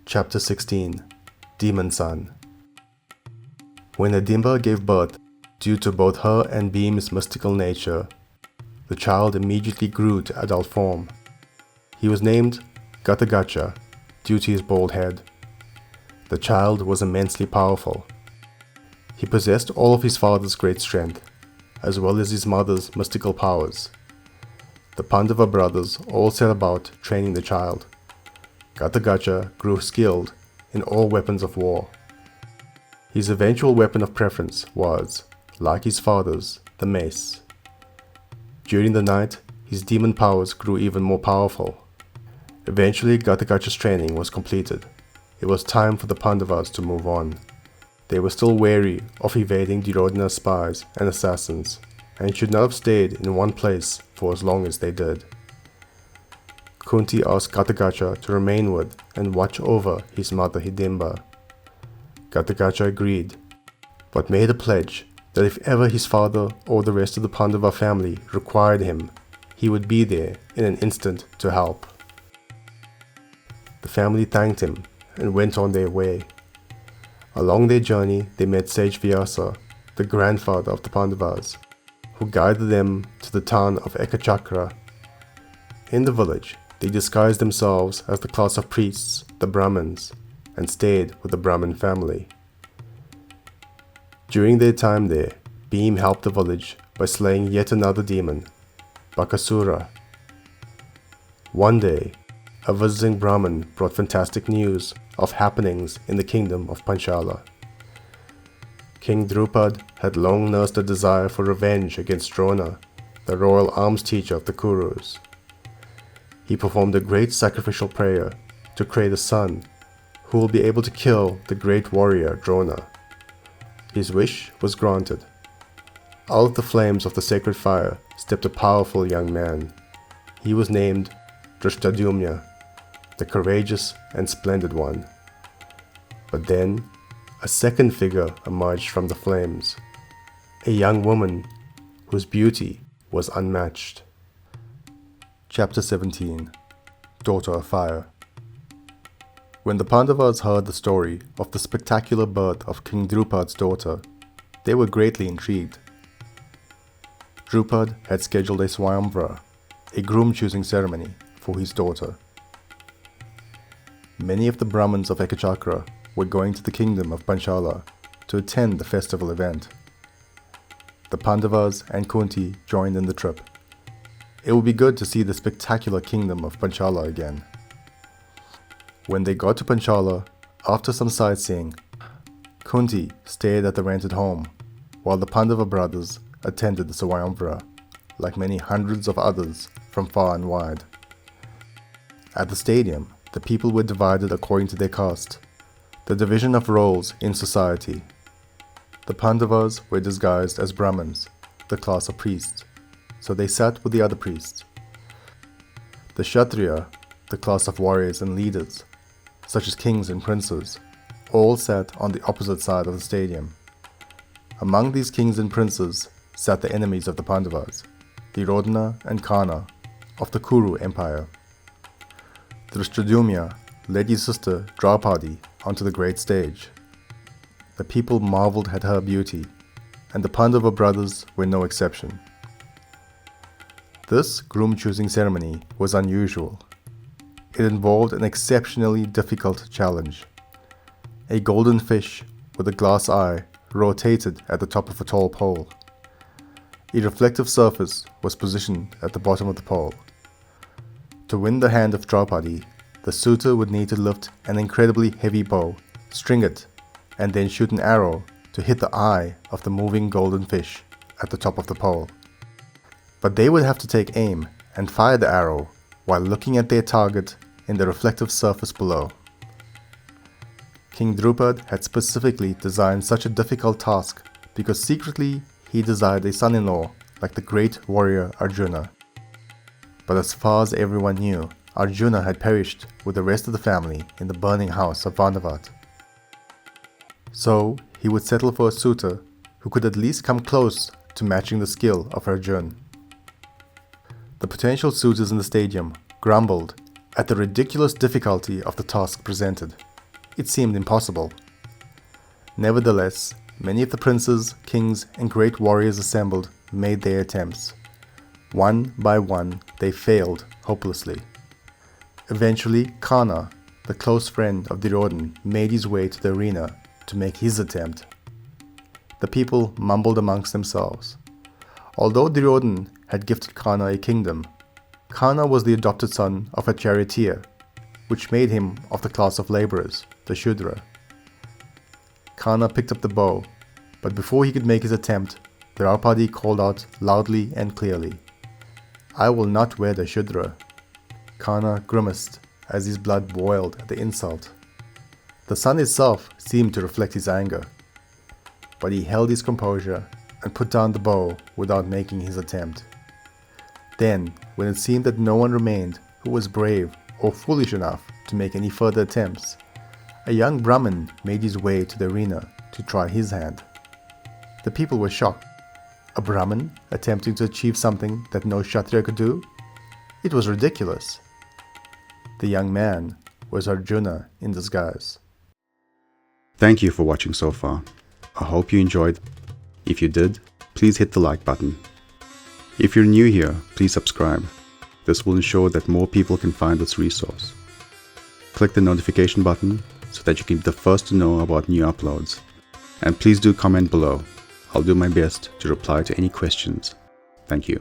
Chapter 16 Demon Son. When Hidimba gave birth, due to both her and Bhim's mystical nature, the child immediately grew to adult form. He was named Gatagacha due to his bald head. The child was immensely powerful. He possessed all of his father's great strength, as well as his mother's mystical powers. The Pandava brothers all set about training the child. Gatagacha grew skilled in all weapons of war. His eventual weapon of preference was, like his father's, the mace. During the night, his demon powers grew even more powerful. Eventually, Gatagacha's training was completed. It was time for the Pandavas to move on. They were still wary of evading Duryodhana's spies and assassins, and should not have stayed in one place for as long as they did. Kunti asked Gatagacha to remain with and watch over his mother Hidimba. Gatagacha agreed, but made a pledge that if ever his father or the rest of the Pandava family required him, he would be there in an instant to help. The family thanked him and went on their way. Along their journey, they met sage Vyasa, the grandfather of the Pandavas, who guided them to the town of Ekachakra. In the village, they disguised themselves as the class of priests, the Brahmins, and stayed with the Brahmin family. During their time there, Bhim helped the village by slaying yet another demon, Bakasura. One day, a visiting Brahmin brought fantastic news of happenings in the kingdom of Panchala. King Draupadi had long nursed a desire for revenge against Drona, the royal arms teacher of the Kurus. He performed a great sacrificial prayer to create a son who will be able to kill the great warrior Drona. His wish was granted. Out of the flames of the sacred fire stepped a powerful young man. He was named Drishtadyumna, the courageous and splendid one. But then, a second figure emerged from the flames, a young woman whose beauty was unmatched. Chapter 17 Daughter of Fire. When the Pandavas heard the story of the spectacular birth of King Draupadi's daughter, they were greatly intrigued. Draupadi had scheduled a Swayamvara, a groom-choosing ceremony, for his daughter. Many of the Brahmins of Ekachakra were going to the kingdom of Panchala to attend the festival event. The Pandavas and Kunti joined in the trip. It would be good to see the spectacular kingdom of Panchala again. When they got to Panchala, after some sightseeing, Kunti stayed at the rented home, while the Pandava brothers attended the Swayamvara, like many hundreds of others from far and wide. At the stadium, the people were divided according to their caste, the division of roles in society. The Pandavas were disguised as Brahmins, the class of priests, so they sat with the other priests. The Kshatriya, the class of warriors and leaders, such as kings and princes, all sat on the opposite side of the stadium. Among these kings and princes sat the enemies of the Pandavas, Duryodhana and Karna of the Kuru Empire. Drishtadyumna led his sister Draupadi onto the great stage. The people marveled at her beauty, and the Pandava brothers were no exception. This groom-choosing ceremony was unusual. It involved an exceptionally difficult challenge. A golden fish with a glass eye rotated at the top of a tall pole. A reflective surface was positioned at the bottom of the pole. To win the hand of Draupadi, the suitor would need to lift an incredibly heavy bow, string it, and then shoot an arrow to hit the eye of the moving golden fish at the top of the pole. But they would have to take aim and fire the arrow while looking at their target in the reflective surface below. King Draupadi had specifically designed such a difficult task because secretly he desired a son-in-law like the great warrior Arjuna. But as far as everyone knew, Arjuna had perished with the rest of the family in the burning house of Vandavat. So he would settle for a suitor who could at least come close to matching the skill of Arjuna. The potential suitors in the stadium grumbled at the ridiculous difficulty of the task presented. It seemed impossible. Nevertheless, many of the princes, kings, and great warriors assembled made their attempts. One by one, they failed hopelessly. Eventually, Karna, the close friend of Duryodhan, made his way to the arena to make his attempt. The people mumbled amongst themselves. Although Duryodhan had gifted Karna a kingdom, Karna was the adopted son of a charioteer, which made him of the class of laborers, the Shudra. Karna picked up the bow, but before he could make his attempt, Draupadi called out loudly and clearly, "I will not wed a Shudra." Karna grimaced as his blood boiled at the insult. The sun itself seemed to reflect his anger, but he held his composure and put down the bow without making his attempt. Then, when it seemed that no one remained who was brave or foolish enough to make any further attempts, a young Brahmin made his way to the arena to try his hand. The people were shocked. A Brahmin attempting to achieve something that no Kshatriya could do? It was ridiculous. The young man was Arjuna in disguise. Thank you for watching so far. I hope you enjoyed. If you did, please hit the like button. If you're new here, please subscribe. This will ensure that more people can find this resource. Click the notification button so that you can be the first to know about new uploads. And please do comment below. I'll do my best to reply to any questions. Thank you.